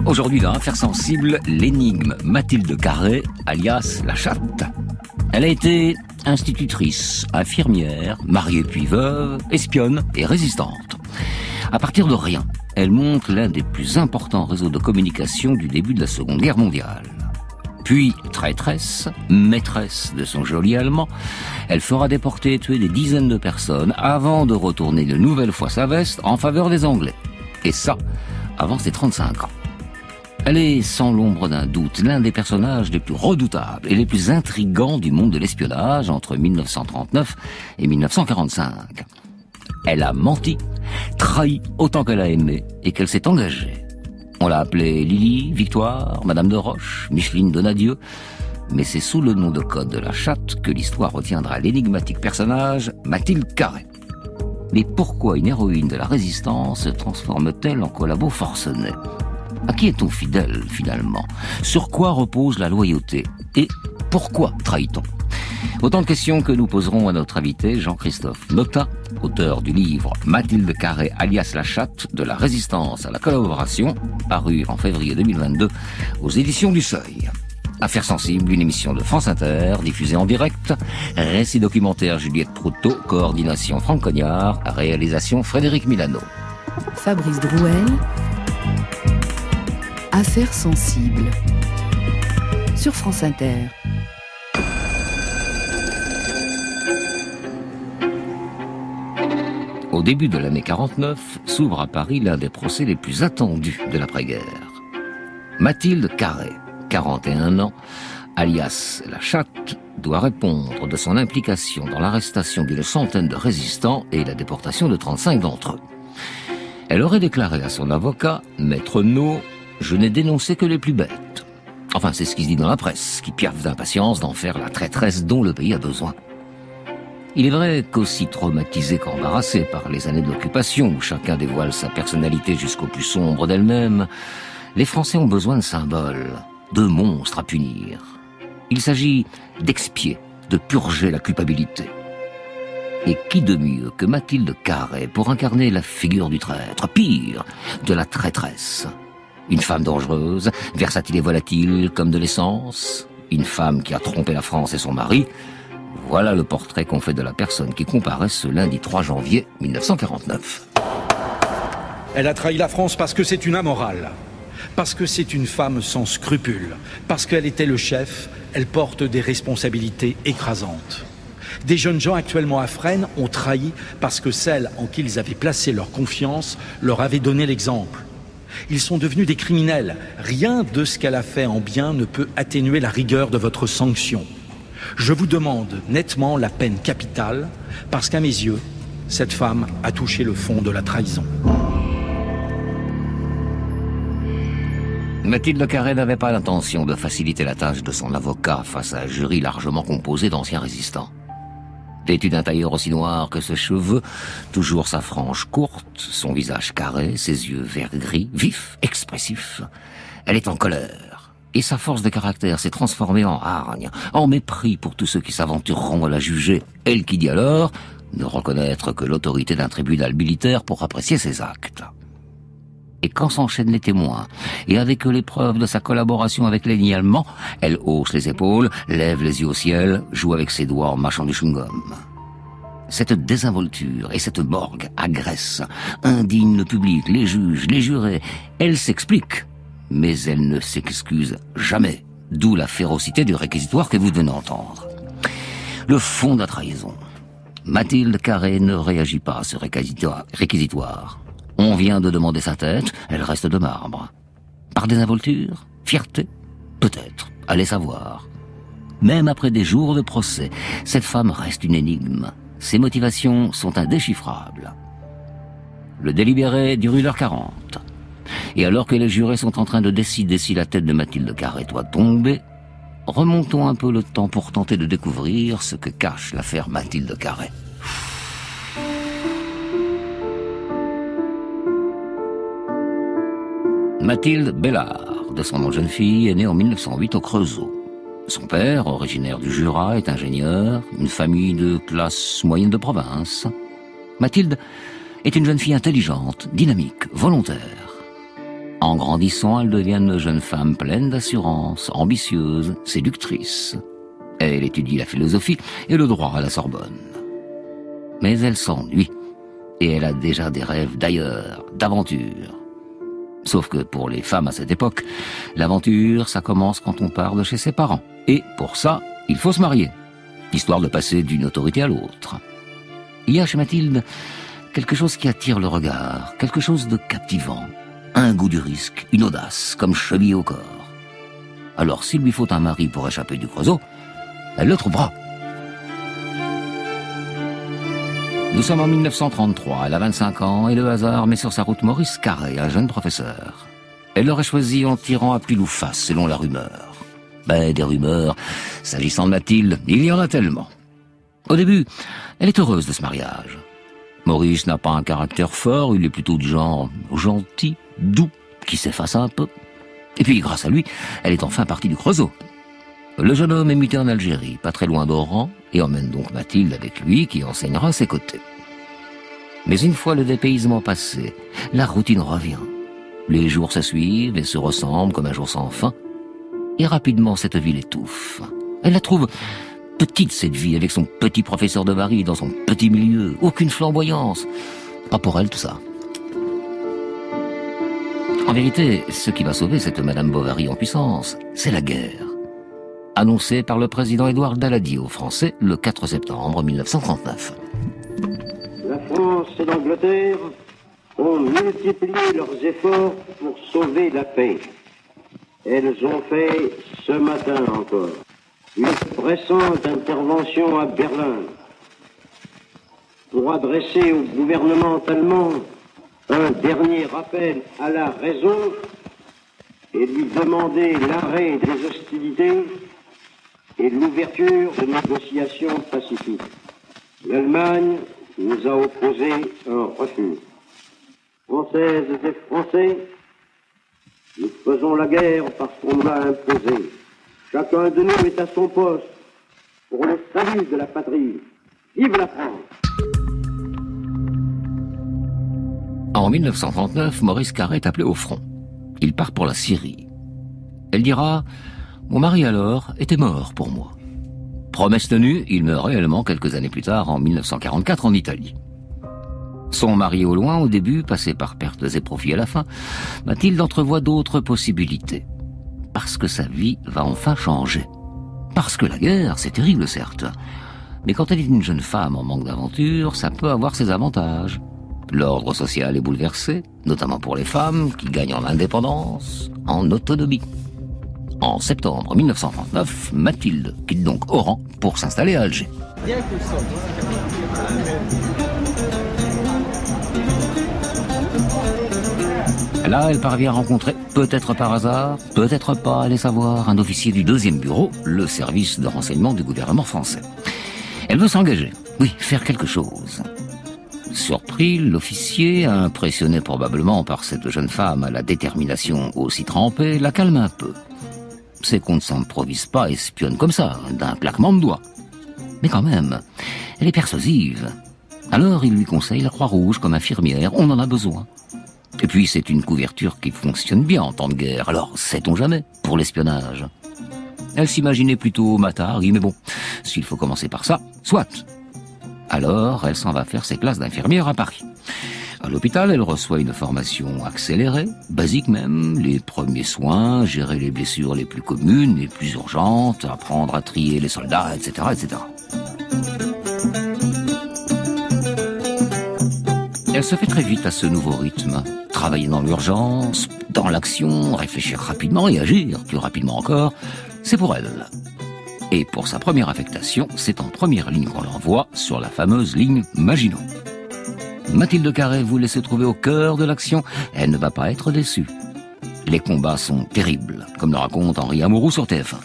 Aujourd'hui, dans Affaires sensibles, l'énigme Mathilde Carré, alias la chatte. Elle a été institutrice, infirmière, mariée puis veuve, espionne et résistante. À partir de rien, elle monte l'un des plus importants réseaux de communication du début de la Seconde Guerre mondiale. Puis traîtresse, maîtresse de son geôlier allemand, elle fera déporter et tuer des dizaines de personnes avant de retourner de nouvelle fois sa veste en faveur des Anglais. Et ça, avant ses 35 ans. Elle est, sans l'ombre d'un doute, l'un des personnages les plus redoutables et les plus intrigants du monde de l'espionnage entre 1939 et 1945. Elle a menti, trahi autant qu'elle a aimé et qu'elle s'est engagée. On l'a appelée Lily, Victoire, Madame de Roche, Micheline Donadieu, mais c'est sous le nom de code de la chatte que l'histoire retiendra l'énigmatique personnage Mathilde Carré. Mais pourquoi une héroïne de la résistance se transforme-t-elle en collabo forcené ? À qui est-on fidèle, finalement ? Sur quoi repose la loyauté ? Et pourquoi trahit-on ? Autant de questions que nous poserons à notre invité Jean-Christophe Notat, auteur du livre Mathilde Carré, alias la chatte, de la résistance à la collaboration, paru en février 2022 aux éditions du Seuil. Affaires sensibles, une émission de France Inter, diffusée en direct, récit documentaire Juliette Proutot, coordination Franck Cognard, réalisation Frédéric Milano. Fabrice Drouel, Affaires sensibles, sur France Inter. Au début de l'année 49, s'ouvre à Paris l'un des procès les plus attendus de l'après-guerre. Mathilde Carré, 41 ans, alias la chatte, doit répondre de son implication dans l'arrestation d'une centaine de résistants et la déportation de 35 d'entre eux. Elle aurait déclaré à son avocat, Maître No, « Je n'ai dénoncé que les plus bêtes ». Enfin, c'est ce qui se dit dans la presse, qui piaffe d'impatience d'en faire la traîtresse dont le pays a besoin. Il est vrai qu'aussi traumatisée qu'embarrassée par les années de l'occupation, où chacun dévoile sa personnalité jusqu'au plus sombre d'elle-même, les Français ont besoin de symboles, de monstres à punir. Il s'agit d'expier, de purger la culpabilité. Et qui de mieux que Mathilde Carré pour incarner la figure du traître, pire, de la traîtresse ? Une femme dangereuse, versatile et volatile comme de l'essence, une femme qui a trompé la France et son mari. Voilà le portrait qu'on fait de la personne qui comparaît ce lundi 3 janvier 1949. Elle a trahi la France parce que c'est une amorale, parce que c'est une femme sans scrupules, parce qu'elle était le chef, elle porte des responsabilités écrasantes. Des jeunes gens actuellement à Fresnes ont trahi parce que celle en qui ils avaient placé leur confiance leur avait donné l'exemple. Ils sont devenus des criminels. Rien de ce qu'elle a fait en bien ne peut atténuer la rigueur de votre sanction. Je vous demande nettement la peine capitale, parce qu'à mes yeux, cette femme a touché le fond de la trahison. Mathilde Carré n'avait pas l'intention de faciliter la tâche de son avocat face à un jury largement composé d'anciens résistants. Vêtue d'un tailleur aussi noir que ses cheveux, toujours sa frange courte, son visage carré, ses yeux vert-gris, vifs, expressifs, elle est en colère. Et sa force de caractère s'est transformée en hargne, en mépris pour tous ceux qui s'aventureront à la juger. Elle qui dit alors ne reconnaître que l'autorité d'un tribunal militaire pour apprécier ses actes. Et quand s'enchaînent les témoins, et avec eux les preuves de sa collaboration avec l'ennemi allemand, elle hausse les épaules, lève les yeux au ciel, joue avec ses doigts en mâchant du chewing-gum. Cette désinvolture et cette morgue agressent, indignent le public, les juges, les jurés. Elle s'explique, mais elle ne s'excuse jamais, d'où la férocité du réquisitoire que vous venez d'entendre. Le fond de la trahison. Mathilde Carré ne réagit pas à ce réquisitoire. On vient de demander sa tête, elle reste de marbre. Par désinvolture ? Fierté ? Peut-être, allez savoir. Même après des jours de procès, cette femme reste une énigme. Ses motivations sont indéchiffrables. Le délibéré dure 1h40. Et alors que les jurés sont en train de décider si la tête de Mathilde Carré doit tomber, remontons un peu le temps pour tenter de découvrir ce que cache l'affaire Mathilde Carré. Mathilde Bellard, de son nom de jeune fille, est née en 1908 au Creusot. Son père, originaire du Jura, est ingénieur, une famille de classe moyenne de province. Mathilde est une jeune fille intelligente, dynamique, volontaire. En grandissant, elle devient une jeune femme pleine d'assurance, ambitieuse, séductrice. Elle étudie la philosophie et le droit à la Sorbonne. Mais elle s'ennuie, et elle a déjà des rêves d'ailleurs, d'aventure. Sauf que pour les femmes à cette époque, l'aventure, ça commence quand on part de chez ses parents. Et pour ça, il faut se marier, histoire de passer d'une autorité à l'autre. Il y a chez Mathilde quelque chose qui attire le regard, quelque chose de captivant, un goût du risque, une audace, comme cheville au corps. Alors s'il lui faut un mari pour échapper du Creusot, elle le trouvera. Nous sommes en 1933, elle a 25 ans et le hasard met sur sa route Maurice Carré, un jeune professeur. Elle l'aurait choisi en tirant à pile ou face, selon la rumeur. Ben, des rumeurs, s'agissant de Mathilde, il y en a tellement. Au début, elle est heureuse de ce mariage. Maurice n'a pas un caractère fort, il est plutôt du genre gentil, doux, qui s'efface un peu. Et puis, grâce à lui, elle est enfin partie du Creusot. Le jeune homme est muté en Algérie, pas très loin d'Oran, et emmène donc Mathilde avec lui, qui enseignera à ses côtés. Mais une fois le dépaysement passé, la routine revient. Les jours se suivent et se ressemblent comme un jour sans fin. Et rapidement, cette ville étouffe. Elle la trouve petite, cette vie, avec son petit professeur de mari dans son petit milieu. Aucune flamboyance. Pas pour elle, tout ça. En vérité, ce qui va sauver cette Madame Bovary en puissance, c'est la guerre. Annoncée par le président Édouard Daladier aux Français le 4 septembre 1939. La France et l'Angleterre ont multiplié leurs efforts pour sauver la paix. Elles ont fait ce matin encore une pressante intervention à Berlin pour adresser au gouvernement allemand un dernier appel à la raison et lui demander l'arrêt des hostilités et l'ouverture de négociations pacifiques. L'Allemagne nous a opposé un refus. Françaises et Français, nous faisons la guerre parce qu'on nous l'a imposée. Chacun de nous est à son poste pour le salut de la patrie. Vive la France! En 1939, Maurice Carré est appelé au front. Il part pour la Syrie. Elle dira « Mon mari alors était mort pour moi ». Promesse tenue, il meurt réellement quelques années plus tard, en 1944, en Italie. Son mari au loin, au début, passé par pertes et profits à la fin, Mathilde entrevoit d'autres possibilités. Parce que sa vie va enfin changer. Parce que la guerre, c'est terrible certes. Mais quand elle est une jeune femme en manque d'aventure, ça peut avoir ses avantages. L'ordre social est bouleversé, notamment pour les femmes qui gagnent en indépendance, en autonomie. En septembre 1939, Mathilde quitte donc Oran pour s'installer à Alger. Là, elle parvient à rencontrer, peut-être par hasard, peut-être pas, allez savoir, un officier du 2e bureau, le service de renseignement du gouvernement français. Elle veut s'engager, oui, faire quelque chose. Surpris, l'officier, impressionné probablement par cette jeune femme à la détermination aussi trempée, la calme un peu. C'est qu'on ne s'improvise pas espionne comme ça, d'un claquement de doigts. Mais quand même, elle est persuasive. Alors il lui conseille la Croix-Rouge comme infirmière, on en a besoin. Et puis c'est une couverture qui fonctionne bien en temps de guerre, alors sait-on jamais, pour l'espionnage. Elle s'imaginait plutôt Matari, mais bon, s'il faut commencer par ça, soit. Alors elle s'en va faire ses classes d'infirmière à Paris. À l'hôpital, elle reçoit une formation accélérée, basique même, les premiers soins, gérer les blessures les plus communes, les plus urgentes, apprendre à trier les soldats, etc., etc. Elle se fait très vite à ce nouveau rythme. Travailler dans l'urgence, dans l'action, réfléchir rapidement et agir plus rapidement encore, c'est pour elle. Et pour sa première affectation, c'est en première ligne qu'on l'envoie sur la fameuse ligne Maginot. Mathilde Carré voulait se trouver au cœur de l'action, elle ne va pas être déçue. Les combats sont terribles, comme le raconte Henri Amouroux sur TF1.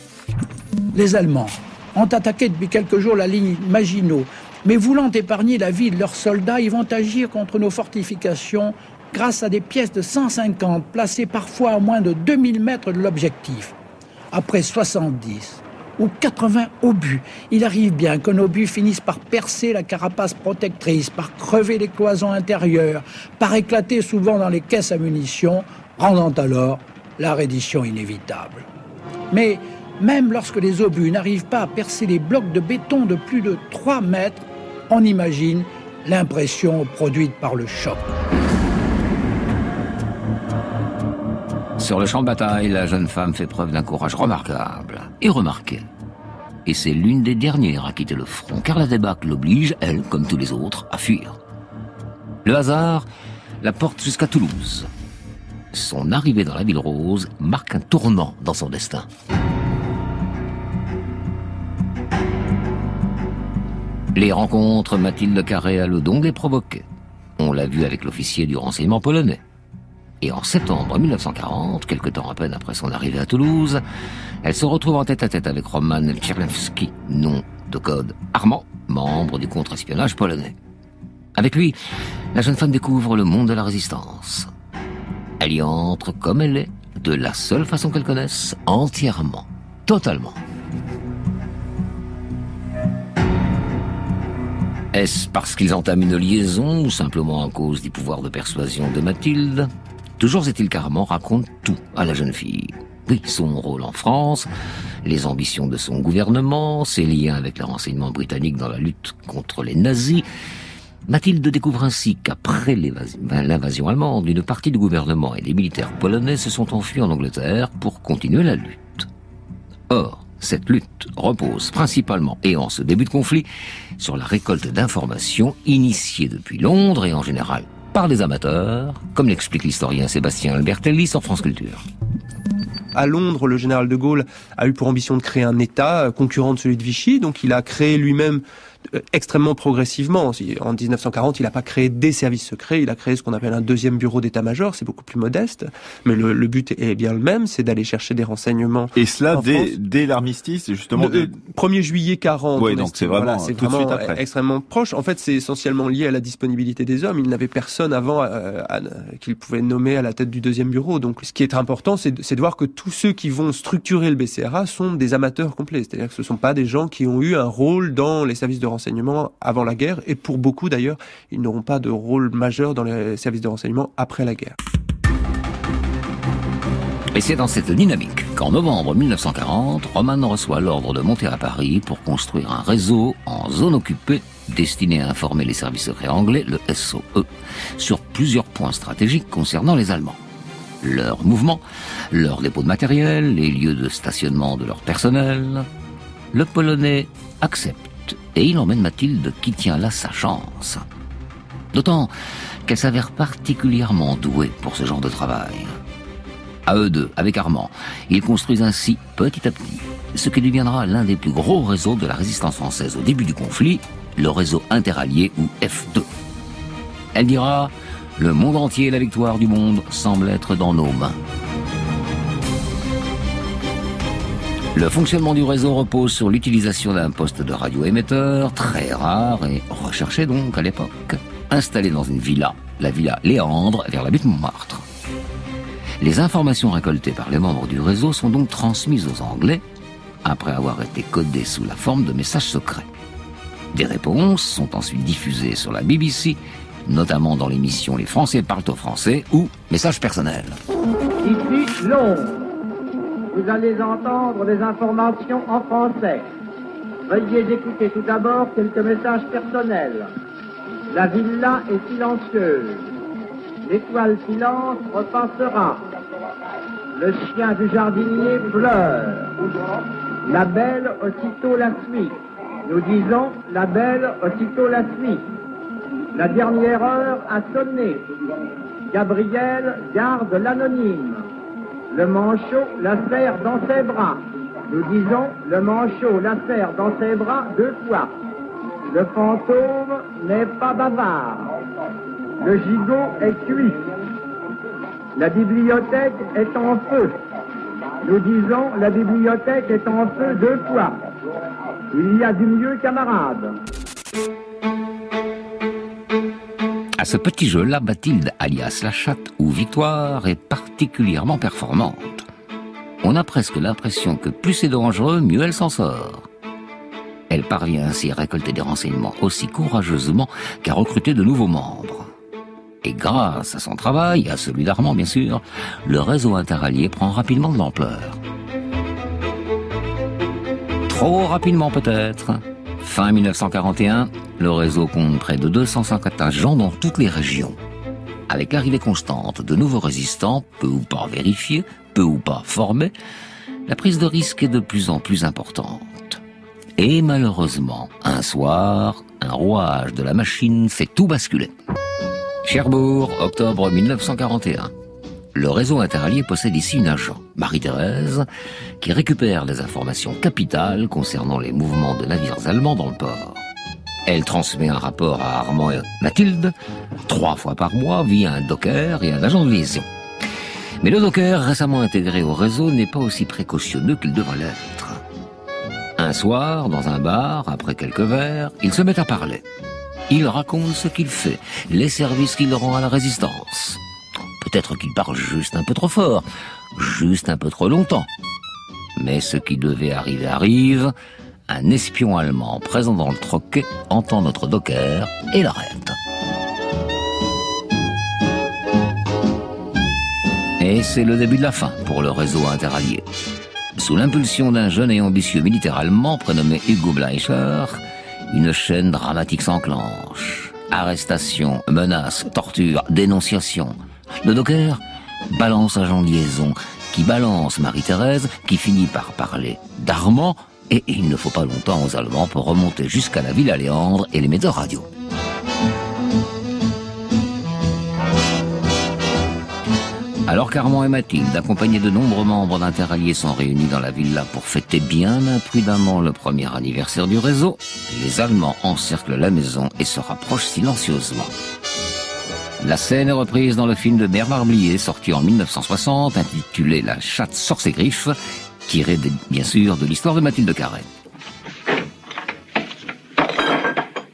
Les Allemands ont attaqué depuis quelques jours la ligne Maginot, mais voulant épargner la vie de leurs soldats, ils vont agir contre nos fortifications grâce à des pièces de 150 placées parfois à moins de 2000 mètres de l'objectif. Après 70 ou 80 obus, il arrive bien qu'un obus finisse par percer la carapace protectrice, par crever les cloisons intérieures, par éclater souvent dans les caisses à munitions rendant alors la reddition inévitable. Mais même lorsque les obus n'arrivent pas à percer les blocs de béton de plus de 3 mètres, on imagine l'impression produite par le choc. Sur le champ de bataille, la jeune femme fait preuve d'un courage remarquable et remarqué. Et c'est l'une des dernières à quitter le front, car la débâcle l'oblige, elle, comme tous les autres, à fuir. Le hasard la porte jusqu'à Toulouse. Son arrivée dans la ville rose marque un tournant dans son destin. Les rencontres Mathilde Carré a le don de les provoquer. On l'a vu avec l'officier du renseignement polonais. Et en septembre 1940, quelque temps à peine après son arrivée à Toulouse, elle se retrouve en tête-à-tête avec Roman Czerniawski, nom de code Armand, membre du contre-espionnage polonais. Avec lui, la jeune femme découvre le monde de la résistance. Elle y entre comme elle est, de la seule façon qu'elle connaisse, entièrement, totalement. Est-ce parce qu'ils entament une liaison ou simplement à cause du pouvoir de persuasion de Mathilde ? Toujours est-il qu'Armand raconte tout à la jeune fille. Oui, son rôle en France, les ambitions de son gouvernement, ses liens avec le renseignement britannique dans la lutte contre les nazis. Mathilde découvre ainsi qu'après l'invasion allemande, une partie du gouvernement et des militaires polonais se sont enfuis en Angleterre pour continuer la lutte. Or, cette lutte repose principalement, et en ce début de conflit, sur la récolte d'informations initiée depuis Londres et en général par des amateurs, comme l'explique l'historien Sébastien Albertelli sur France Culture. À Londres, le général de Gaulle a eu pour ambition de créer un État concurrent de celui de Vichy, donc il a créé lui-même extrêmement progressivement. En 1940, il n'a pas créé des services secrets, il a créé ce qu'on appelle un deuxième bureau d'état-major, c'est beaucoup plus modeste, mais le but est bien le même, c'est d'aller chercher des renseignements. Et cela dès l'armistice, justement. 1er juillet 40. Oui, donc c'est vraiment, c'est tout de suite après. Extrêmement proche. En fait, c'est essentiellement lié à la disponibilité des hommes. Il n'avait personne avant qu'il pouvait nommer à la tête du deuxième bureau. Donc, ce qui est important, c'est de voir que tous ceux qui vont structurer le BCRA sont des amateurs complets. C'est-à-dire que ce ne sont pas des gens qui ont eu un rôle dans les services de renseignement avant la guerre, et pour beaucoup d'ailleurs, ils n'auront pas de rôle majeur dans les services de renseignement après la guerre. Et c'est dans cette dynamique qu'en novembre 1940, Roman reçoit l'ordre de monter à Paris pour construire un réseau en zone occupée destiné à informer les services secrets anglais, le SOE, sur plusieurs points stratégiques concernant les Allemands. Leurs mouvements, leurs dépôts de matériel, les lieux de stationnement de leur personnel. Le Polonais accepte et il emmène Mathilde qui tient là sa chance. D'autant qu'elle s'avère particulièrement douée pour ce genre de travail. À eux deux, avec Armand, ils construisent ainsi petit à petit ce qui deviendra l'un des plus gros réseaux de la résistance française au début du conflit, le réseau interallié ou F2. Elle dira « Le monde entier et la victoire du monde semblent être dans nos mains ». Le fonctionnement du réseau repose sur l'utilisation d'un poste de radioémetteur, très rare et recherché donc à l'époque, installé dans une villa, la villa Léandre, vers la butte Montmartre. Les informations récoltées par les membres du réseau sont donc transmises aux Anglais, après avoir été codées sous la forme de messages secrets. Des réponses sont ensuite diffusées sur la BBC, notamment dans l'émission Les Français parlent aux Français ou Messages personnels. Ici Londres. Vous allez entendre des informations en français. Veuillez écouter tout d'abord quelques messages personnels. La villa est silencieuse. L'étoile filante repassera. Le chien du jardinier pleure. La belle aussitôt la suit. Nous disons la belle aussitôt la suit. La dernière heure a sonné. Gabriel garde l'anonyme. Le manchot la serre dans ses bras. Nous disons le manchot la serre dans ses bras 2 fois. Le fantôme n'est pas bavard. Le gigot est cuit. La bibliothèque est en feu. Nous disons la bibliothèque est en feu 2 fois. Il y a du mieux, camarades. À ce petit jeu-là, Mathilde, alias la chatte ou Victoire, est particulièrement performante. On a presque l'impression que plus c'est dangereux, mieux elle s'en sort. Elle parvient ainsi à récolter des renseignements aussi courageusement qu'à recruter de nouveaux membres. Et grâce à son travail, et à celui d'Armand bien sûr, le réseau interallié prend rapidement de l'ampleur. Trop rapidement peut-être. Fin 1941, le réseau compte près de 250 agents dans toutes les régions. Avec l'arrivée constante de nouveaux résistants, peu ou pas vérifiés, peu ou pas formés, la prise de risque est de plus en plus importante. Et malheureusement, un soir, un rouage de la machine fait tout basculer. Cherbourg, octobre 1941. Le réseau interallié possède ici une agent, Marie-Thérèse, qui récupère des informations capitales concernant les mouvements de navires allemands dans le port. Elle transmet un rapport à Armand et Mathilde, 3 fois par mois, via un docker et un agent de liaison. Mais le docker, récemment intégré au réseau, n'est pas aussi précautionneux qu'il devrait l'être. Un soir, dans un bar, après quelques verres, il se met à parler. Il raconte ce qu'il fait, les services qu'il rend à la résistance. Peut-être qu'il parle juste un peu trop fort, juste un peu trop longtemps. Mais ce qui devait arriver arrive. Un espion allemand présent dans le troquet entend notre docker et l'arrête. Et c'est le début de la fin pour le réseau interallié. Sous l'impulsion d'un jeune et ambitieux militaire allemand prénommé Hugo Bleicher, une chaîne dramatique s'enclenche. Arrestation, menaces, torture, dénonciation. Le docker balance agent de liaison, qui balance Marie-Thérèse, qui finit par parler d'Armand, et il ne faut pas longtemps aux Allemands pour remonter jusqu'à la Villa Léandre et l'émetteur radio. Alors qu'Armand et Mathilde, accompagnés de nombreux membres d'Interalliés, sont réunis dans la villa pour fêter bien imprudemment le premier anniversaire du réseau, les Allemands encerclent la maison et se rapprochent silencieusement. La scène est reprise dans le film de Bernard Blier, sorti en 1960, intitulé La chatte sort ses griffes, tiré bien sûr de l'histoire de Mathilde Carré.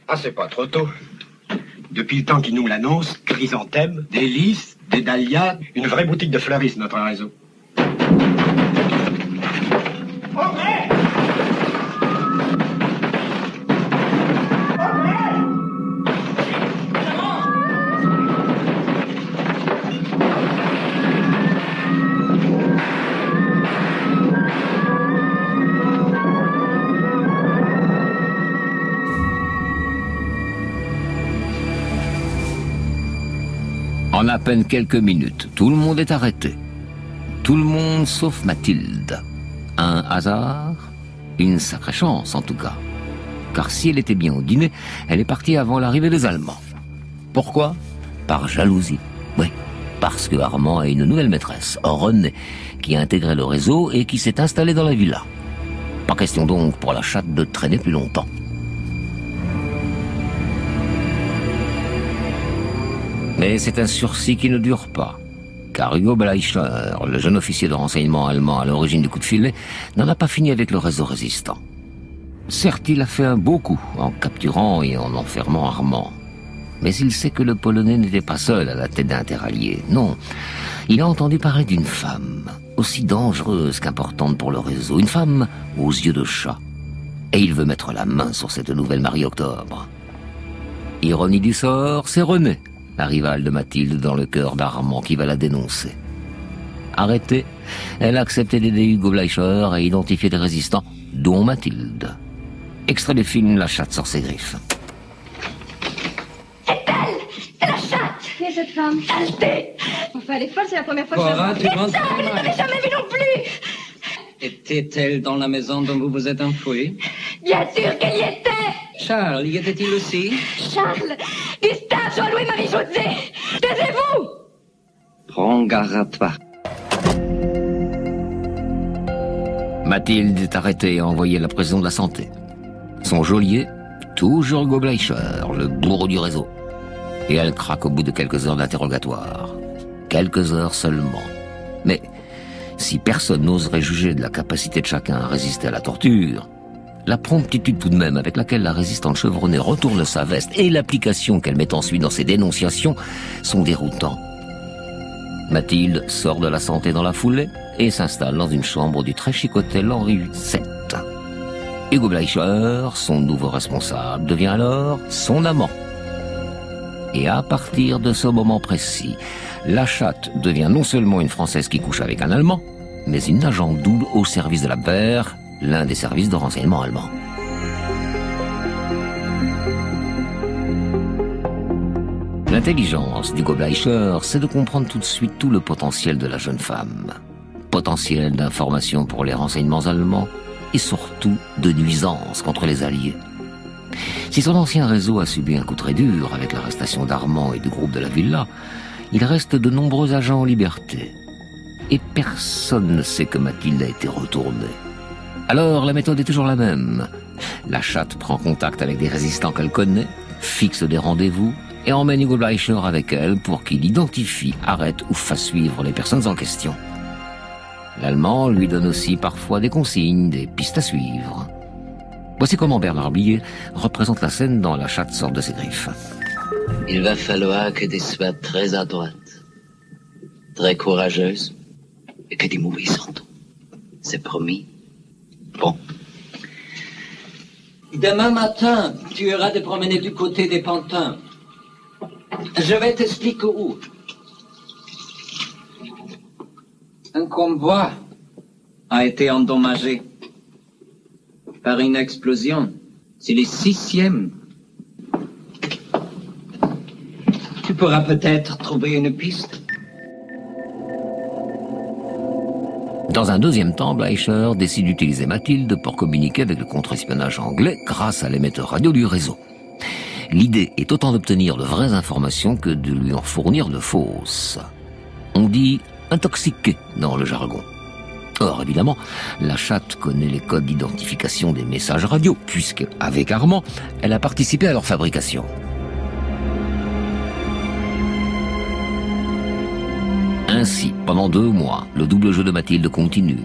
Ah, c'est pas trop tôt. Depuis le temps qu'ils nous l'annoncent, chrysanthèmes, des lys, des dahlias, une vraie boutique de fleuristes, notre réseau. En à peine quelques minutes, tout le monde est arrêté. Tout le monde sauf Mathilde. Un hasard? Une sacrée chance en tout cas. Car si elle était bien au dîner, elle est partie avant l'arrivée des Allemands. Pourquoi? Par jalousie. Oui, parce que Armand a une nouvelle maîtresse, Renée, qui a intégré le réseau et qui s'est installée dans la villa. Pas question donc pour la chatte de traîner plus longtemps. Mais c'est un sursis qui ne dure pas, car Hugo Bleicher, le jeune officier de renseignement allemand à l'origine du coup de filet, n'en a pas fini avec le réseau résistant. Certes, il a fait un beau coup en capturant et en enfermant Armand. Mais il sait que le Polonais n'était pas seul à la tête d'Interalliés. Non, il a entendu parler d'une femme, aussi dangereuse qu'importante pour le réseau, une femme aux yeux de chat. Et il veut mettre la main sur cette nouvelle Marie-Octobre. Ironie du sort, c'est Renée, la rivale de Mathilde dans le cœur d'Armand, qui va la dénoncer. Arrêtée, elle a accepté d'aider Hugo Bleicher à identifier des résistants, dont Mathilde. Extrait du film La chatte sort ses griffes. C'est elle! C'est la chatte! Qui est cette femme? Saleté! Enfin, elle est folle, c'est la première fois que je la vois. Mais ça, vous ne l'avez jamais vu non plus! Était-elle dans la maison dont vous vous êtes enfoui? Bien sûr qu'elle y était! Charles, y était-il aussi? Charles! Gustave, Jean-Louis, Marie-Josée! Taisez-vous! Prends garde à toi. Mathilde est arrêtée et envoyée à la prison de la Santé. Son geôlier, toujours Hugo Bleicher, le bourreau du réseau. Et elle craque au bout de quelques heures d'interrogatoire. Quelques heures seulement. Mais si personne n'oserait juger de la capacité de chacun à résister à la torture, la promptitude tout de même avec laquelle la résistante chevronnée retourne sa veste et l'application qu'elle met ensuite dans ses dénonciations sont déroutants. Mathilde sort de la Santé dans la foulée et s'installe dans une chambre du très chic hôtel Henri VII. Hugo Bleicher, son nouveau responsable, devient alors son amant. Et à partir de ce moment précis, la chatte devient non seulement une Française qui couche avec un Allemand, mais une agent double au service de l'Abwehr, l'un des services de renseignement allemands. L'intelligence d'Hugo Bleicher, c'est de comprendre tout de suite tout le potentiel de la jeune femme. Potentiel d'information pour les renseignements allemands et surtout de nuisance contre les Alliés. Si son ancien réseau a subi un coup très dur avec l'arrestation d'Armand et du groupe de la Villa, il reste de nombreux agents en liberté. Et personne ne sait que Mathilde a été retournée. Alors la méthode est toujours la même. La chatte prend contact avec des résistants qu'elle connaît, fixe des rendez-vous et emmène Hugo Bleicher avec elle pour qu'il identifie, arrête ou fasse suivre les personnes en question. L'Allemand lui donne aussi parfois des consignes, des pistes à suivre. Voici comment Bernard Blier représente la scène dans La chatte sort de ses griffes. Il va falloir que tu sois très adroite, très courageuse et que tu mouilles sans tout. C'est promis. Bon. Demain matin, tu iras te promener du côté des pantins. Je vais t'expliquer où. Un convoi a été endommagé par une explosion. C'est le 6e. Tu pourras peut-être trouver une piste. Dans un deuxième temps, Bleicher décide d'utiliser Mathilde pour communiquer avec le contre-espionnage anglais grâce à l'émetteur radio du réseau. L'idée est autant d'obtenir de vraies informations que de lui en fournir de fausses. On dit intoxiqué dans le jargon. Or, évidemment, la chatte connaît les codes d'identification des messages radio, puisque, avec Armand, elle a participé à leur fabrication. Ainsi, pendant 2 mois, le double jeu de Mathilde continue.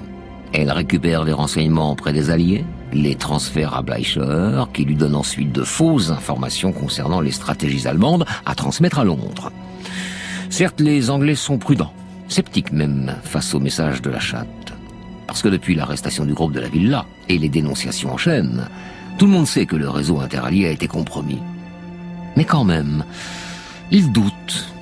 Elle récupère les renseignements auprès des Alliés, les transfère à Bleicher, qui lui donne ensuite de fausses informations concernant les stratégies allemandes à transmettre à Londres. Certes, les Anglais sont prudents, sceptiques même face aux messages de la chatte. Parce que depuis l'arrestation du groupe de la Villa et les dénonciations en chaîne, tout le monde sait que le réseau interallié a été compromis. Mais quand même, ils doutent.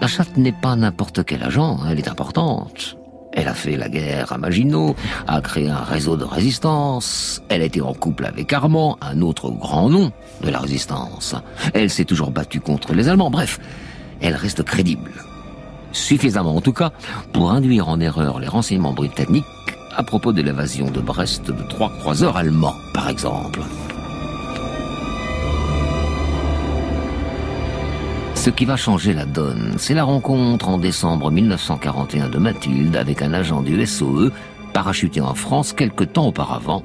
La chatte n'est pas n'importe quel agent, elle est importante. Elle a fait la guerre à Maginot, a créé un réseau de résistance, elle a été en couple avec Armand, un autre grand nom de la résistance. Elle s'est toujours battue contre les Allemands, bref, elle reste crédible. Suffisamment en tout cas pour induire en erreur les renseignements britanniques à propos de l'évasion de Brest de 3 croiseurs allemands, par exemple. Ce qui va changer la donne, c'est la rencontre en décembre 1941 de Mathilde avec un agent du SOE, parachuté en France quelque temps auparavant,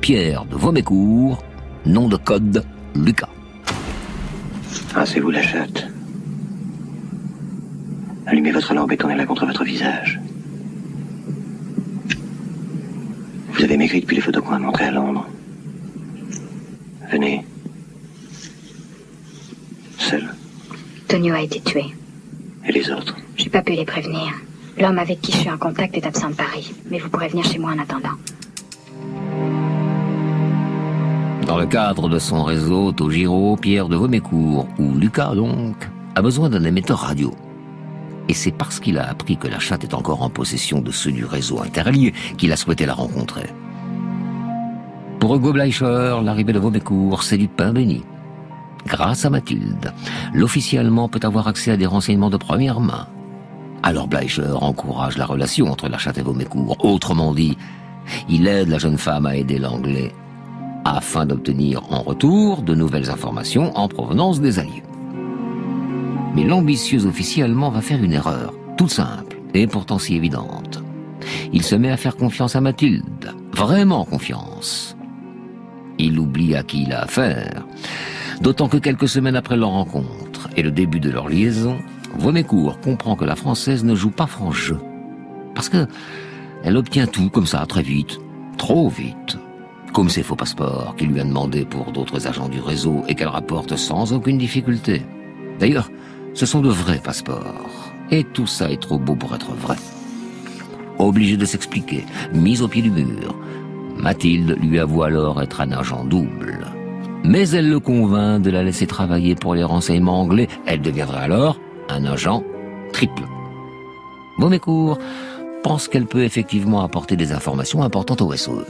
Pierre de Vaumécourt, nom de code Lucas. Ah, c'est vous la chatte. Allumez votre lampe et tournez-la contre votre visage. Vous avez maigri depuis les photos qu'on a montrées à Londres. Venez. Seul. Tonio a été tué. Et les autres? J'ai pas pu les prévenir. L'homme avec qui je suis en contact est absent de Paris. Mais vous pourrez venir chez moi en attendant. Dans le cadre de son réseau, Togiro, Pierre de Vaumécourt, ou Lucas donc, a besoin d'un émetteur radio. Et c'est parce qu'il a appris que la chatte est encore en possession de ceux du réseau interallié qu'il a souhaité la rencontrer. Pour Hugo Bleicher, l'arrivée de Vaumécourt, c'est du pain béni. Grâce à Mathilde, l'officier allemand peut avoir accès à des renseignements de première main. Alors Bleicher encourage la relation entre la chatte et Vaumécourt. Autrement dit, il aide la jeune femme à aider l'anglais, afin d'obtenir en retour de nouvelles informations en provenance des Alliés. Mais l'ambitieux officier allemand va faire une erreur, toute simple, et pourtant si évidente. Il se met à faire confiance à Mathilde, vraiment confiance. Il oublie à qui il a affaire. D'autant que quelques semaines après leur rencontre et le début de leur liaison, Vaumécourt comprend que la Française ne joue pas franc jeu. Parce que elle obtient tout comme ça, très vite, trop vite. Comme ses faux passeports qu'il lui a demandé pour d'autres agents du réseau et qu'elle rapporte sans aucune difficulté. D'ailleurs, ce sont de vrais passeports. Et tout ça est trop beau pour être vrai. Obligé de s'expliquer, mise au pied du mur, Mathilde lui avoue alors être un agent double. mais elle le convainc de la laisser travailler pour les renseignements anglais. Elle deviendra alors un agent triple. Baumécourt pense qu'elle peut effectivement apporter des informations importantes au SOE.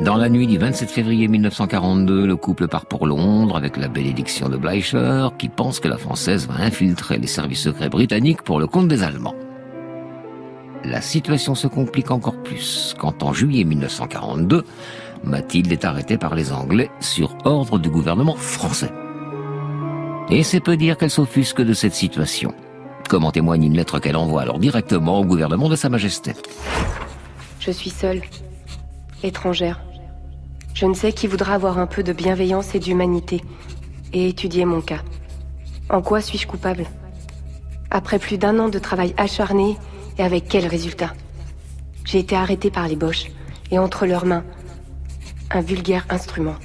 Dans la nuit du 27 février 1942, le couple part pour Londres avec la bénédiction de Bleicher, qui pense que la Française va infiltrer les services secrets britanniques pour le compte des Allemands. La situation se complique encore plus quand, en juillet 1942, Mathilde est arrêtée par les Anglais sur ordre du gouvernement français. Et c'est peu dire qu'elle s'offusque de cette situation, comme en témoigne une lettre qu'elle envoie alors directement au gouvernement de Sa Majesté. Je suis seule, étrangère. Je ne sais qui voudra avoir un peu de bienveillance et d'humanité et étudier mon cas. En quoi suis-je coupable? Après plus d'1 an de travail acharné, et avec quel résultat? J'ai été arrêtée par les Boches, et entre leurs mains, un vulgaire instrument.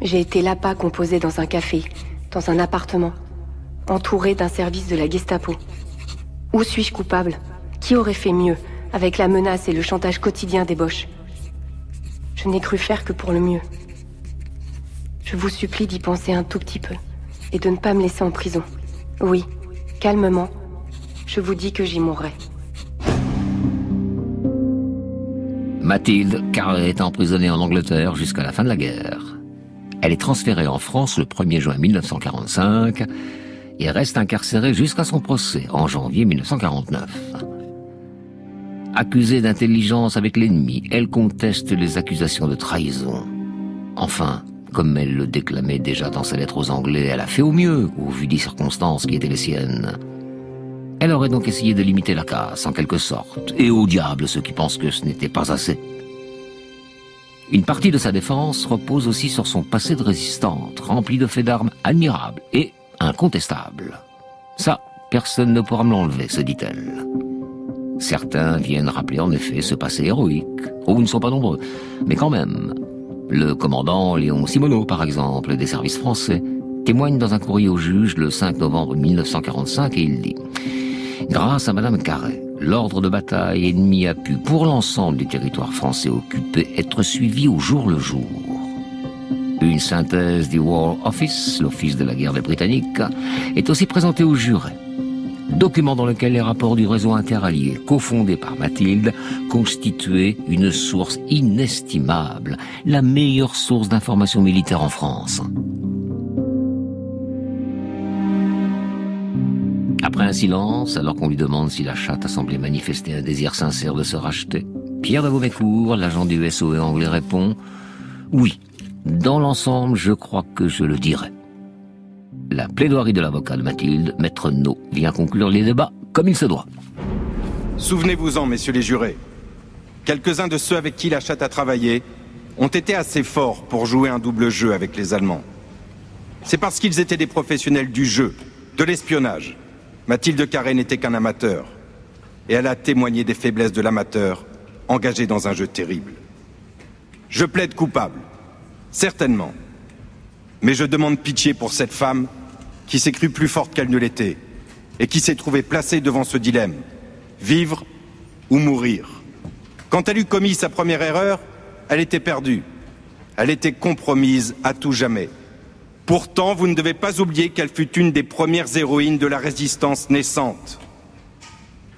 J'ai été l'appât qu'on posait dans un café, dans un appartement, entourée d'un service de la Gestapo. Où suis-je coupable? Qui aurait fait mieux, avec la menace et le chantage quotidien des Boches? Je n'ai cru faire que pour le mieux. Je vous supplie d'y penser un tout petit peu, et de ne pas me laisser en prison. Oui, calmement, je vous dis que j'y mourrai. Mathilde Carré est emprisonnée en Angleterre jusqu'à la fin de la guerre. Elle est transférée en France le 1er juin 1945 et reste incarcérée jusqu'à son procès en janvier 1949. Accusée d'intelligence avec l'ennemi, elle conteste les accusations de trahison. Enfin, comme elle le déclamait déjà dans sa lettre aux Anglais, elle a fait au mieux, au vu des circonstances qui étaient les siennes. Elle aurait donc essayé de limiter la casse, en quelque sorte, et au diable ceux qui pensent que ce n'était pas assez. Une partie de sa défense repose aussi sur son passé de résistante, rempli de faits d'armes admirables et incontestables. Ça, personne ne pourra me l'enlever, se dit-elle. Certains viennent rappeler en effet ce passé héroïque. Oh, ils ne sont pas nombreux, mais quand même. Le commandant Léon Simoneau, par exemple, des services français, témoigne dans un courrier au juge le 5 novembre 1945 et il dit « Grâce à Madame Carré, l'ordre de bataille ennemi a pu, pour l'ensemble du territoire français occupé, être suivi au jour le jour. » Une synthèse du War Office, l'office de la guerre des Britanniques, est aussi présentée aux jurés. Document dans lequel les rapports du réseau interallié, cofondé par Mathilde, constituaient une source inestimable, la meilleure source d'information militaire en France. Après un silence, alors qu'on lui demande si la chatte a semblé manifester un désir sincère de se racheter, Pierre de Baumécourt, l'agent du SOE anglais, répond « Oui, dans l'ensemble, je crois que je le dirai. » La plaidoirie de l'avocat de Mathilde, Maître No, vient conclure les débats comme il se doit. Souvenez-vous-en, messieurs les jurés. Quelques-uns de ceux avec qui la chatte a travaillé ont été assez forts pour jouer un double jeu avec les Allemands. C'est parce qu'ils étaient des professionnels du jeu, de l'espionnage. Mathilde Carré n'était qu'un amateur. Et elle a témoigné des faiblesses de l'amateur, engagé dans un jeu terrible. Je plaide coupable. Certainement. Mais je demande pitié pour cette femme qui s'est crue plus forte qu'elle ne l'était et qui s'est trouvée placée devant ce dilemme, vivre ou mourir. Quand elle eut commis sa première erreur, elle était perdue. Elle était compromise à tout jamais. Pourtant, vous ne devez pas oublier qu'elle fut une des premières héroïnes de la résistance naissante.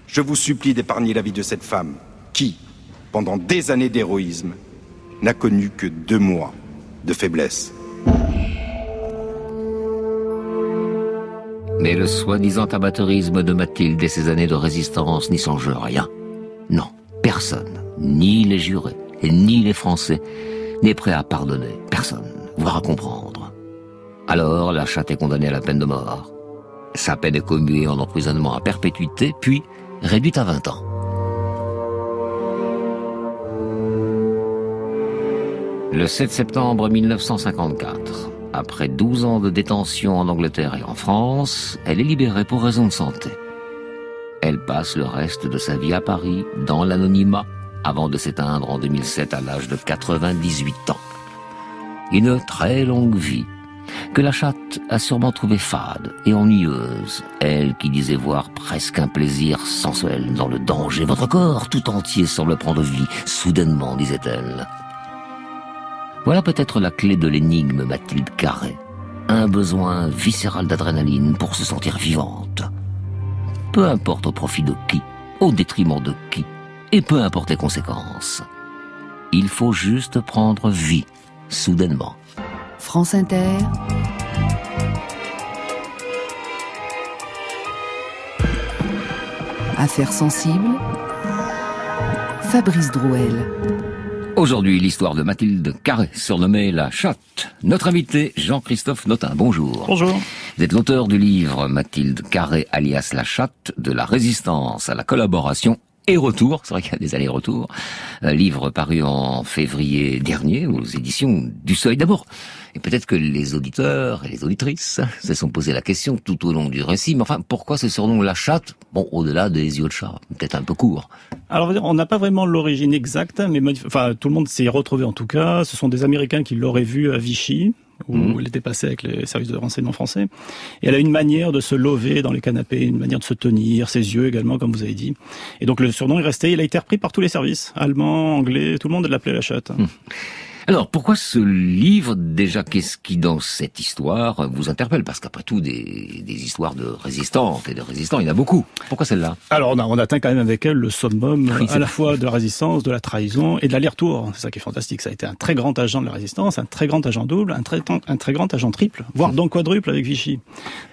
Je vous supplie d'épargner la vie de cette femme qui, pendant des années d'héroïsme, n'a connu que 2 mois de faiblesse. Mais le soi-disant amateurisme de Mathilde et ses années de résistance n'y changent rien. Non, personne, ni les jurés, ni les Français, n'est prêt à pardonner. Personne, voire à comprendre. Alors, la chatte est condamnée à la peine de mort. Sa peine est commuée en emprisonnement à perpétuité, puis réduite à 20 ans. Le 7 septembre 1954, après 12 ans de détention en Angleterre et en France, elle est libérée pour raison de santé. Elle passe le reste de sa vie à Paris, dans l'anonymat, avant de s'éteindre en 2007 à l'âge de 98 ans. Une très longue vie, que la chatte a sûrement trouvé fade et ennuyeuse, elle qui disait voir presque un plaisir sensuel dans le danger. Votre corps tout entier semble prendre vie, soudainement, disait-elle. Voilà peut-être la clé de l'énigme Mathilde Carré. Un besoin viscéral d'adrénaline pour se sentir vivante. Peu importe au profit de qui, au détriment de qui, et peu importe les conséquences. Il faut juste prendre vie, soudainement. France Inter. Affaires sensibles. Fabrice Drouel. Aujourd'hui, l'histoire de Mathilde Carré, surnommée la chatte. Notre invité, Jean-Christophe Notin. Bonjour. Bonjour. Vous êtes l'auteur du livre Mathilde Carré, alias la chatte, de la résistance à la collaboration et retour. C'est vrai qu'il y a des allers-retours. Livre paru en février dernier aux éditions du Seuil. D'abord, et peut-être que les auditeurs et les auditrices se sont posé la question tout au long du récit, mais enfin, pourquoi ce surnom la chatte? Bon, au-delà des yeux de chat, peut-être un peu court. Alors, on n'a pas vraiment l'origine exacte, mais enfin, tout le monde s'y est retrouvé en tout cas. Ce sont des Américains qui l'auraient vue à Vichy, où elle était passée avec les services de renseignement français. Et elle a une manière de se lever dans les canapés, une manière de se tenir, ses yeux également, comme vous avez dit. Et donc le surnom est resté, il a été repris par tous les services, allemands, anglais, tout le monde l'appelait la chatte. Alors, pourquoi ce livre, déjà, qu'est-ce qui, dans cette histoire, vous interpelle? Parce qu'après tout, des histoires de résistantes et de résistants, il y en a beaucoup. Pourquoi celle-là? Alors, on atteint quand même avec elle le summum, à la fois de la résistance, de la trahison et de l'aller-retour. C'est ça qui est fantastique. Ça a été un très grand agent de la résistance, un très grand agent double, un très grand agent triple, voire donc quadruple avec Vichy.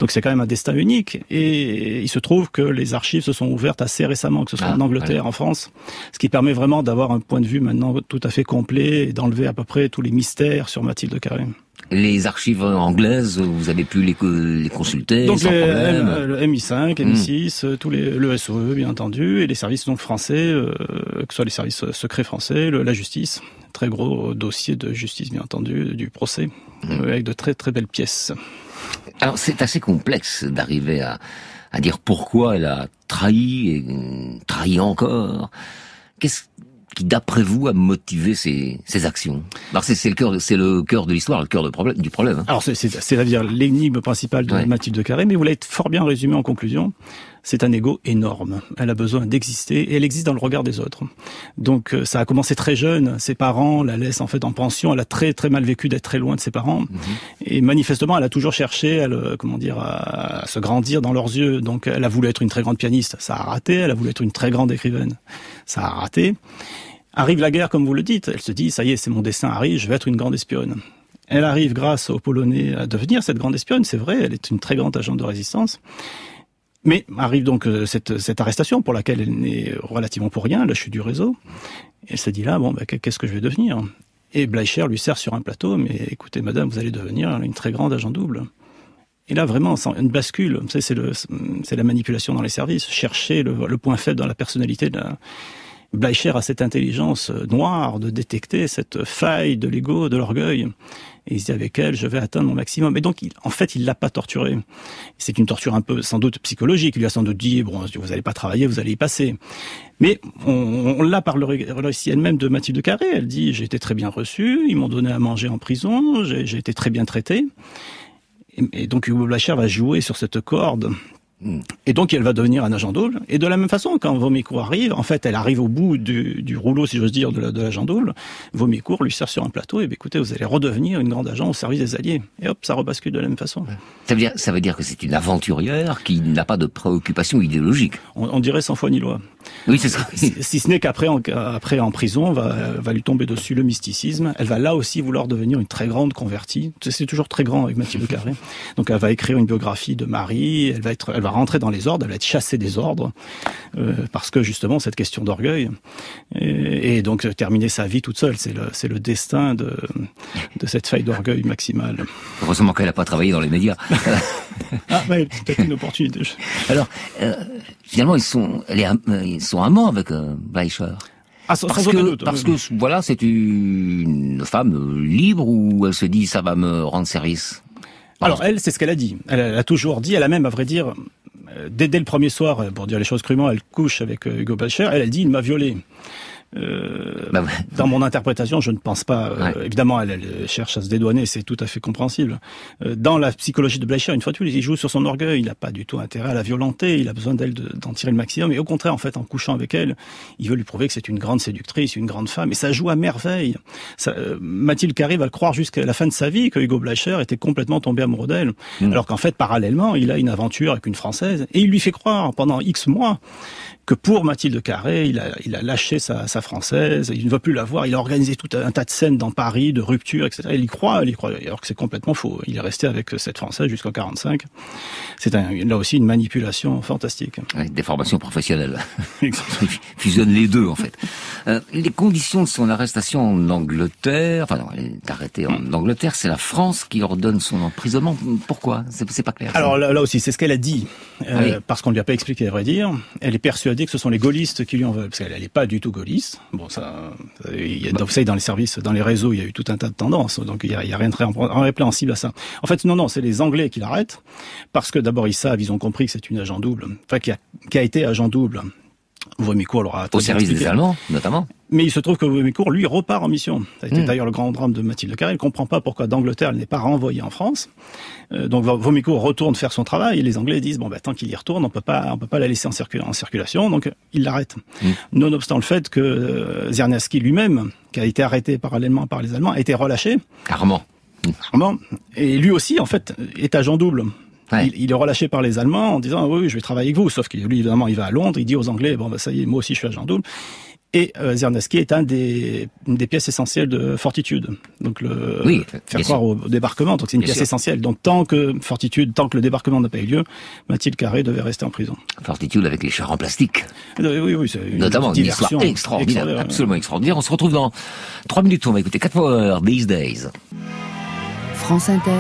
Donc c'est quand même un destin unique. Et il se trouve que les archives se sont ouvertes assez récemment, que ce soit en Angleterre, en France, ce qui permet vraiment d'avoir un point de vue maintenant tout à fait complet et d'enlever à peu près tous les mystères sur Mathilde Carré. Les archives anglaises, vous avez pu les consulter donc sans problème. Le MI5, MI6, tous le SOE bien entendu, et les services donc français, que ce soit les services secrets français, la justice, très gros dossier de justice bien entendu, du procès, avec de très très belles pièces. Alors c'est assez complexe d'arriver à dire pourquoi elle a trahi et trahi encore. Qu'est-ce qui, d'après vous, a motivé ces actions? Alors c'est le cœur de l'histoire, le cœur du problème. Alors c'est-à-dire l'énigme principale de Mathilde Carré, mais vous l'avez fort bien résumé en conclusion. C'est un ego énorme. Elle a besoin d'exister et elle existe dans le regard des autres. Donc ça a commencé très jeune. Ses parents la laissent en fait en pension. Elle a très très mal vécu d'être très loin de ses parents. Et manifestement, elle a toujours cherché à se grandir dans leurs yeux. Donc elle a voulu être une très grande pianiste. Ça a raté. Elle a voulu être une très grande écrivaine. Ça a raté. Arrive la guerre, comme vous le dites. Elle se dit, ça y est, c'est mon destin arrive, je vais être une grande espionne. Elle arrive grâce aux Polonais à devenir cette grande espionne. C'est vrai, elle est une très grande agente de résistance. Mais arrive donc cette arrestation pour laquelle elle n'est relativement pour rien, la chute du réseau. Elle se dit là, qu'est-ce que je vais devenir? Et Bleicher lui sert sur un plateau, mais écoutez madame, vous allez devenir une très grande agent double. Et là vraiment, une bascule, c'est la manipulation dans les services, chercher le point faible dans la personnalité de la... Bleicher a cette intelligence noire de détecter cette faille de l'ego, de l'orgueil. Et il se dit avec elle, je vais atteindre mon maximum. Et donc, il l'a pas torturée. C'est une torture un peu, sans doute, psychologique. Il lui a sans doute dit, bon, vous allez pas travailler, vous allez y passer. Mais on l'a par le récit elle-même de Mathilde Carré. Elle dit, j'ai été très bien reçue, ils m'ont donné à manger en prison, j'ai été très bien traité. Et donc, Hugo Bleicher va jouer sur cette corde. Et donc elle va devenir un agent double. Et de la même façon, quand Vaumécourt arrive, en fait, elle arrive au bout du rouleau, si j'ose dire, de l'agent double. Vaumécourt lui sert sur un plateau. Et écoutez, vous allez redevenir une grande agent au service des Alliés. Et hop, ça rebascule de la même façon. Ça veut dire que c'est une aventurière qui n'a pas de préoccupation idéologique. On dirait sans foi ni loi. Oui, c'est ça. Si ce n'est qu'après, en prison, va lui tomber dessus le mysticisme. Elle va là aussi vouloir devenir une très grande convertie. C'est toujours très grand avec Mathilde Carré. Donc elle va écrire une biographie de Marie. Elle va rentrer dans les ordres. Elle va être chassée des ordres parce que justement cette question d'orgueil et donc terminer sa vie toute seule. C'est le destin de cette faille d'orgueil maximale. Heureusement qu'elle n'a pas travaillé dans les médias. C'est peut-être une opportunité. Alors, finalement, ils sont amants avec Bleicher. Parce que voilà, c'est une femme libre ou elle se dit ça va me rendre service. Alors elle, c'est ce qu'elle a dit. Elle a toujours dit, elle a même, à vrai dire, dès le premier soir, pour dire les choses crûment, elle couche avec Hugo Bleicher. Elle dit, il m'a violée. Dans mon interprétation, je ne pense pas. Évidemment, elle cherche à se dédouaner, c'est tout à fait compréhensible. Dans la psychologie de Bleicher, une fois de plus, il joue sur son orgueil. Il n'a pas du tout intérêt à la violenter. Il a besoin d'elle d'en tirer le maximum. Et au contraire, en fait, en couchant avec elle, il veut lui prouver que c'est une grande séductrice, une grande femme. Et ça joue à merveille. Mathilde Carré va le croire jusqu'à la fin de sa vie que Hugo Bleicher était complètement tombé amoureux d'elle. Alors qu'en fait, parallèlement, il a une aventure avec une Française. Et il lui fait croire pendant X mois que pour Mathilde Carré, il a lâché sa Française, il ne veut plus la voir, il a organisé tout un tas de scènes dans Paris, de rupture, etc. Il y croit, alors que c'est complètement faux. Il est resté avec cette Française jusqu'en 45. C'est là aussi une manipulation fantastique. Ouais, déformation professionnelle. Fusionne les deux, en fait. Les conditions de son arrestation en Angleterre, enfin non, elle est arrêtée en Angleterre, c'est la France qui ordonne son emprisonnement. Pourquoi? C'est pas clair. Alors là aussi, c'est ce qu'elle a dit, parce qu'on ne lui a pas expliqué, à vrai dire. Elle est persuadée que ce sont les gaullistes qui lui en veulent, parce qu'elle n'est pas du tout gaulliste. Bon, vous savez, dans les services, dans les réseaux, il y a eu tout un tas de tendances, donc il y a rien de très répréhensible à ça. En fait, non, c'est les Anglais qui l'arrêtent, parce que d'abord ils ont compris que c'est une agent double, enfin qui a été agent double. Vaumécourt l'aura au service des Allemands, notamment. Mais il se trouve que Vaumécourt, lui, repart en mission. Ça a été d'ailleurs le grand drame de Mathilde Carré. Elle ne comprend pas pourquoi d'Angleterre, elle n'est pas renvoyée en France. Donc Vaumécourt retourne faire son travail et les Anglais disent tant qu'il y retourne, on peut pas la laisser en circulation. Donc ils l'arrêtent. Nonobstant le fait que Czerniawski lui-même, qui a été arrêté parallèlement par les Allemands, a été relâché. Armand. Et lui aussi, en fait, est agent double. Il est relâché par les Allemands en disant oui, je vais travailler avec vous, sauf que lui évidemment il va à Londres, il dit aux Anglais ça y est, moi aussi je suis agent double. Et Czerniawski est une des pièces essentielles de Fortitude. Donc faire croire au débarquement, donc c'est une pièce essentielle. Donc tant que le débarquement n'a pas eu lieu, Mathilde Carré devait rester en prison. Fortitude avec les chars en plastique. Oui, c'est notamment une histoire extraordinaire, absolument extraordinaire. On se retrouve dans 3 minutes, on va écouter Cat Power, These Days. France Inter.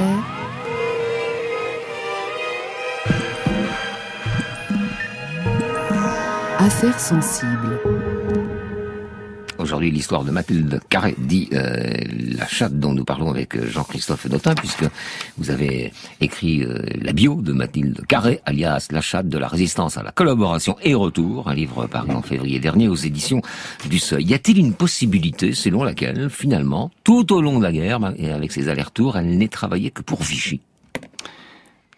Affaires sensibles. Aujourd'hui, l'histoire de Mathilde Carré, dit la chatte dont nous parlons avec Jean-Christophe Dautin, puisque vous avez écrit la bio de Mathilde Carré, alias la chatte de la résistance à la collaboration et retour, un livre paru en février dernier aux éditions du Seuil. Y a-t-il une possibilité selon laquelle, finalement, tout au long de la guerre, et avec ses allers-retours, elle n'ait travaillé que pour Vichy?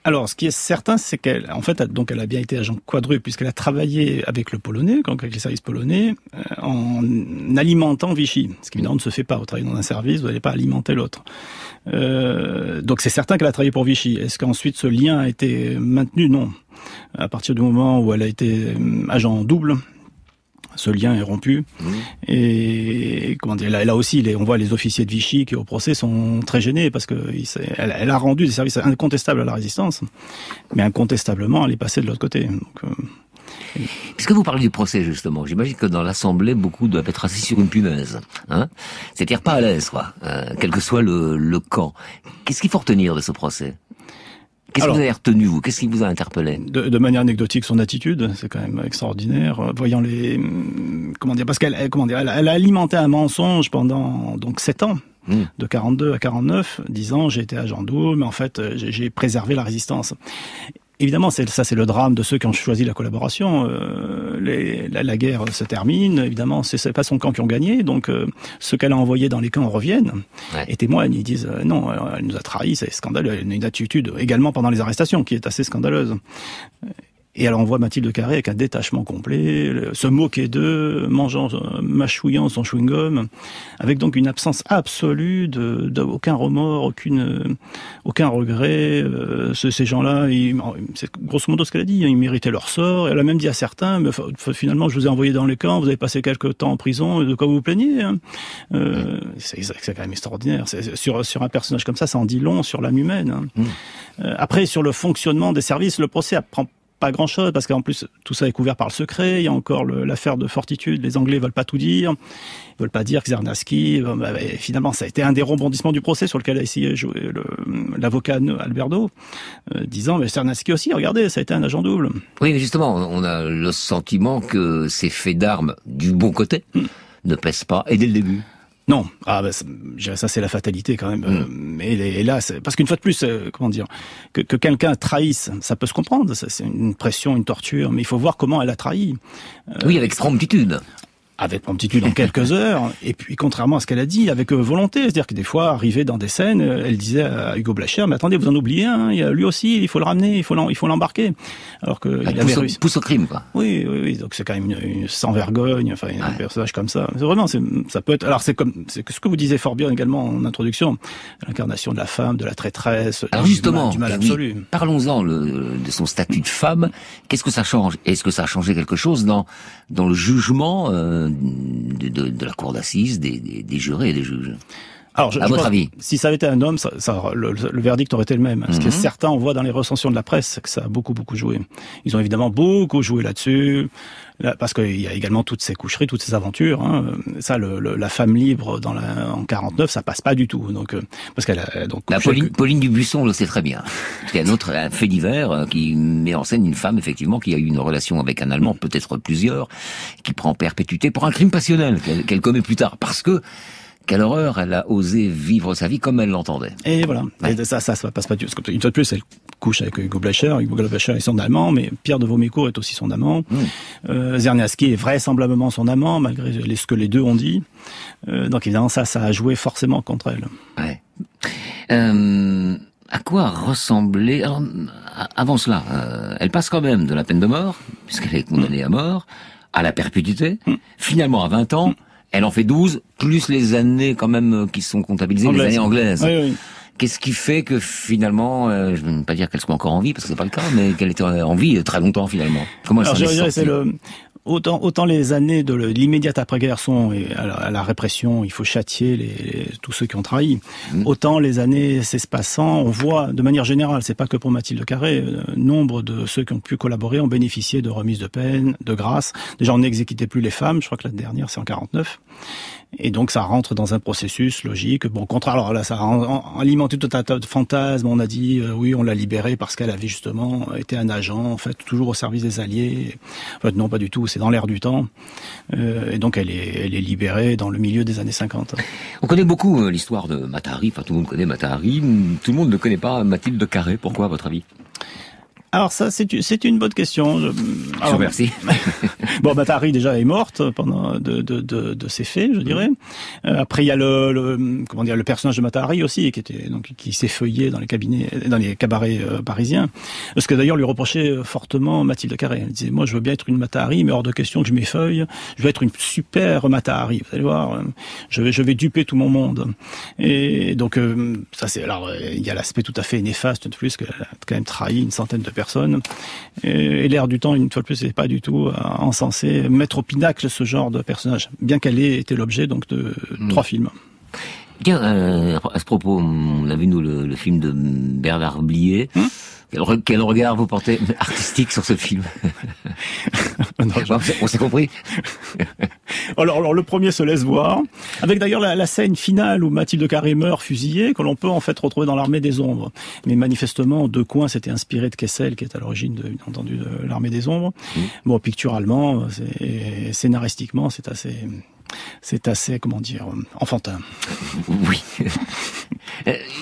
Alors, ce qui est certain, c'est qu'elle, en fait, elle a bien été agent quadruple, puisqu'elle a travaillé avec le Polonais, avec les services polonais, en alimentant Vichy. Ce qui, évidemment, ne se fait pas. Vous travaillez dans un service, vous n'allez pas alimenter l'autre. Donc, c'est certain qu'elle a travaillé pour Vichy. Est-ce qu'ensuite, ce lien a été maintenu? Non. À partir du moment où elle a été agent double, ce lien est rompu. Et là aussi, on voit les officiers de Vichy qui au procès sont très gênés parce que elle a rendu des services incontestables à la résistance, mais incontestablement, elle est passée de l'autre côté. Donc, Puisque vous parlez du procès, justement, j'imagine que dans l'Assemblée, beaucoup doivent être assis sur une punaise. C'est-à-dire pas à l'aise, quoi. Quel que soit le camp. Qu'est-ce qu'il faut retenir de ce procès? Qu'est-ce que vous avez retenu, vous? Qu'est-ce qui vous a interpellé? De manière anecdotique, son attitude, c'est quand même extraordinaire. Voyant parce qu'elle a alimenté un mensonge pendant 7 ans. De 42 à 49, disant j'ai été agent double, mais en fait j'ai préservé la résistance. Évidemment, c'est le drame de ceux qui ont choisi la collaboration. La guerre se termine. Évidemment, c'est pas son camp qui ont gagné. Donc, ceux qu'elle a envoyés dans les camps reviennent et témoignent. Ils disent non, elle nous a trahis, c'est scandaleux. Elle a une attitude également pendant les arrestations qui est assez scandaleuse. Et alors on voit Mathilde Carré avec un détachement complet, se moquer d'eux, mâchouillant son chewing-gum, avec donc une absence absolue d'aucun remords, aucun regret. Ces gens-là, c'est grosso modo ce qu'elle a dit, ils méritaient leur sort. Elle a même dit à certains, mais finalement je vous ai envoyé dans les camps, vous avez passé quelques temps en prison, de quoi vous vous plaignez? C'est quand même extraordinaire. Sur un personnage comme ça en dit long sur l'âme humaine. Après, sur le fonctionnement des services, le procès apprend pas grand-chose, parce qu'en plus, tout ça est couvert par le secret. Il y a encore l'affaire de Fortitude. Les Anglais veulent pas tout dire. Ils veulent pas dire que Czerniawski, finalement, ça a été un des rebondissements du procès sur lequel a essayé de jouer l'avocat Alberto, disant, mais Czerniawski aussi, regardez, ça a été un agent double. Oui, mais justement, on a le sentiment que ces faits d'armes du bon côté ne pèsent pas, et dès le début. Non, ça c'est la fatalité quand même. Mais là, parce qu'une fois de plus, que quelqu'un trahisse, ça peut se comprendre. C'est une pression, une torture, mais il faut voir comment elle a trahi. Oui, avec promptitude. avec promptitude en quelques heures, et puis contrairement à ce qu'elle a dit, avec volonté, c'est-à-dire que des fois, arrivée dans des scènes, elle disait à Hugo Blacher, mais attendez, vous en oubliez un, lui aussi, il faut le ramener, il faut l'embarquer. Alors que il avait réussi. Pousse au crime, quoi. Oui, donc c'est quand même une sans vergogne, enfin, un personnage comme ça. Vraiment, ça peut être, alors c'est ce que vous disiez fort bien également en introduction, l'incarnation de la femme, de la traîtresse, alors justement, du mal absolu. Oui, parlons-en de son statut de femme. Qu'est-ce que ça change? Est-ce que ça a changé quelque chose dans le jugement de la cour d'assises, des jurés et des juges? Alors, à votre avis, si ça avait été un homme, le verdict aurait été le même. Parce que certains, on voit dans les recensions de la presse que ça a beaucoup joué. Ils ont évidemment beaucoup joué là-dessus, parce qu'il y a également toutes ces coucheries, toutes ces aventures. Hein. Ça, la femme libre en 49, ça passe pas du tout. Donc, parce qu'elle a donc Pauline Dubuisson le sait très bien. C'est un fait divers qui met en scène une femme effectivement qui a eu une relation avec un Allemand, peut-être plusieurs, qui prend perpétuité pour un crime passionnel qu'elle commet plus tard, parce que quelle horreur, elle a osé vivre sa vie comme elle l'entendait. Et voilà. Ouais. Et ça passe pas du tout. Une fois de plus, elle couche avec Hugo Blacher. Hugo Blacher est son amant, mais Pierre de Vaumécourt est aussi son amant. Czerniawski est vraisemblablement son amant, malgré ce que les deux ont dit. Donc évidemment, ça a joué forcément contre elle. Ouais. À quoi ressemblait... Alors, avant cela, elle passe quand même de la peine de mort, puisqu'elle est condamnée à mort, à la perpétuité, finalement à 20 ans, elle en fait 12, plus les années quand même qui sont comptabilisées, les années anglaises. Oui. Qu'est-ce qui fait que finalement, je ne veux pas dire qu'elle soit encore en vie, parce que c'est pas le cas, mais qu'elle était en vie très longtemps finalement? Comment elle s'en est sortie? Autant les années de l'immédiate après-guerre sont à la répression, il faut châtier tous ceux qui ont trahi. Autant les années s'espaçant, on voit de manière générale, c'est pas que pour Mathilde Carré, nombre de ceux qui ont pu collaborer ont bénéficié de remises de peine, de grâce. Déjà, on n'exécutait plus les femmes, je crois que la dernière c'est en 49. Et donc ça rentre dans un processus logique. Bon, alors là, ça a alimenté tout un tas de fantasmes. On a dit oui, on l'a libérée parce qu'elle avait justement été un agent, en fait, toujours au service des Alliés. En fait, non, pas du tout. C'est dans l'air du temps. Et donc elle est libérée dans le milieu des années 50. On connaît beaucoup l'histoire de Mata Hari. Enfin, tout le monde connaît Mata Hari. Tout le monde ne connaît pas Mathilde Carré. Pourquoi, à votre avis? Alors ça, c'est une bonne question. Je vous remercie. Bon, Mata Hari déjà est morte pendant de ces faits, je dirais. Après, il y a le personnage de Mata Hari aussi, qui s'effeuillait dans les cabarets parisiens. Ce que d'ailleurs lui reprochait fortement Mathilde Carré. Elle disait, moi, je veux bien être une Mata Hari, mais hors de question que je m'effeuille. Je veux être une super Mata Hari. Vous allez voir, je vais duper tout mon monde. Et donc, ça c'est, alors, il y a l'aspect tout à fait néfaste de plus, qu'elle a quand même trahi une centaine de personnes. Et l'air du temps, une fois de plus, c'est pas du tout encensé mettre au pinacle ce genre de personnage, bien qu'elle ait été l'objet donc de 3 films. Tiens, à ce propos, on a vu nous le film de Bernard Blier. Quel regard vous portez artistique sur ce film? On s'est compris. Alors le premier se laisse voir, avec d'ailleurs la scène finale où Mathilde Carré meurt fusillée, que l'on peut en fait retrouver dans l'Armée des Ombres. Mais manifestement, Decoing s'était inspiré de Kessel, qui est à l'origine, bien entendu, de l'Armée des Ombres. Bon, picturalement, scénaristiquement, c'est assez, comment dire, enfantin. Oui.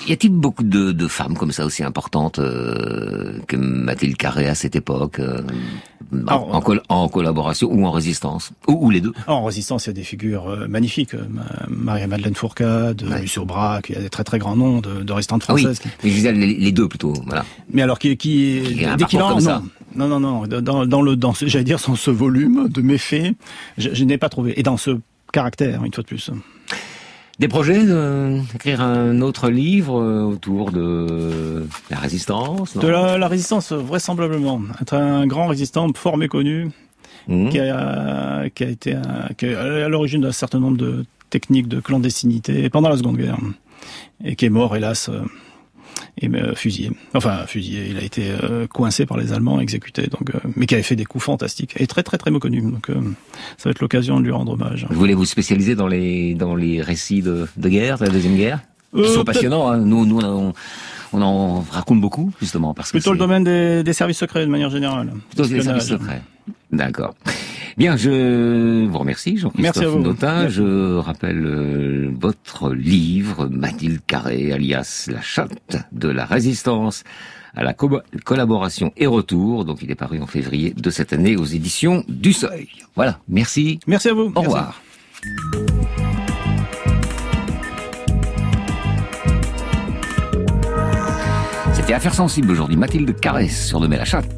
Y a-t-il beaucoup de femmes comme ça aussi importantes que Mathilde Carré à cette époque, en collaboration ou en résistance, ou les deux? En résistance, il y a des figures magnifiques. Marie-Madeleine Fourcade, Lucie Aubrac, il y a des très très grands noms de résistantes françaises. Oui, mais je disais les deux plutôt, voilà. Mais alors dès qu'il en ça. Non. Dans j'allais dire, dans ce volume de méfaits, je n'ai pas trouvé. Et dans ce caractère, une fois de plus. Des projets d'écrire un autre livre autour de la résistance? De la résistance, vraisemblablement. Être un grand résistant fort méconnu, qui a été à l'origine d'un certain nombre de techniques de clandestinité pendant la Seconde Guerre, et qui est mort, hélas, et fusillé. Enfin, fusillé, il a été coincé par les Allemands, exécuté, donc, mais qui avait fait des coups fantastiques, et très très très méconnu, donc ça va être l'occasion de lui rendre hommage. Vous voulez vous spécialiser dans les récits de guerre, de la Deuxième Guerre, qui sont passionnants, hein. Nous on en raconte beaucoup, justement, parce que plutôt le domaine des services secrets, de manière générale. Plutôt des services secrets, d'accord. Bien, je vous remercie, Jean-Christophe Notin. Je rappelle votre livre, Mathilde Carré, alias La Chatte de la Résistance à la collaboration et retour. Donc il est paru en février de cette année aux éditions du Seuil. Voilà, merci. Merci à vous. Au revoir. C'était Affaires sensibles aujourd'hui. Mathilde Carré sur Surnommée La Chatte.